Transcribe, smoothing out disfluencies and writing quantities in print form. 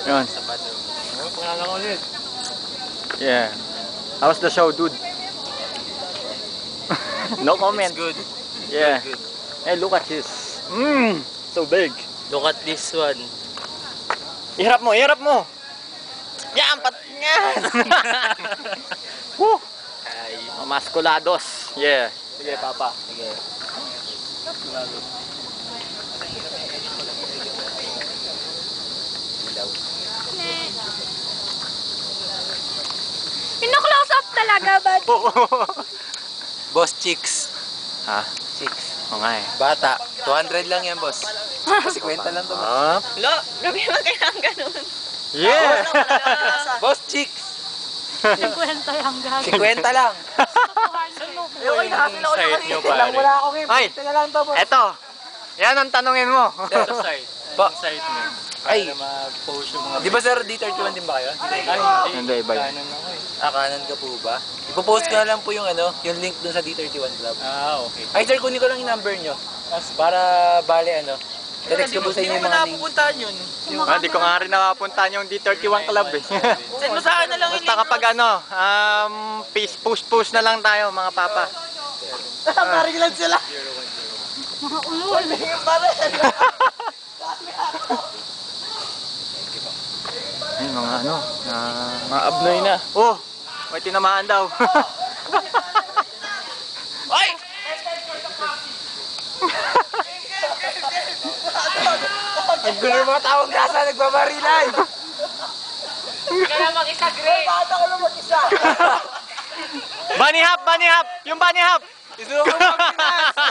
Yun. Pangalan ko ulit. Yeah. How was the show, dude? No comment. It's good. Yeah. Good. Hey, look at this. So big. Look at this one. Iharap mo, iharap mo. Yan, yan. Woo. Ay. Maskulados. Yeah. Sige, papa. Sige. Pino-close up talaga, bad? Boss Chicks. Ha? Chicks. Oo nga eh. Bata. 200 lang yan, boss. Kasi kwenta lang to. Ah. Lo, grabe naman kailangan ganun. Yeah. Boss Chicks. 50 yung gagawin. 50 lang. Okay, nakasin ako na kanina. Lang wala ako ngayon. Ay, na lang to, boss. eto. Yan ang tanungin mo. Sa site. Pa. Site mo. Ay. Para mag-post yung mga... Di ba sir, D31 din ba kayo? Ay, Hindi, iba yun. Kanan ako eh. Kanan ka po ba? Ipopost ko na lang po yung yung link dun sa D31 Club. Okay. Ay sir, kunin ko lang yung number nyo. Para bale text ko po sa inyo yung mga names. Pupuntahan yun. Hindi ko nga rin nakapuntahan yung D31 Club eh. Send mo sa akin na lang yung Basta kapag push na lang tayo mga papa. Paring lang sila. Mga ulol. Ay, mga Mga abnoy na. Oh, may tinamaan daw. Ay! Ang gulo ng mga tawang gasa, nagbabarilay! Kaya mag-isa, Gray. Bata ko lang mag-isa! Bunny hop, bunny hop! Yung bunny hop! Isuko mo Pinas!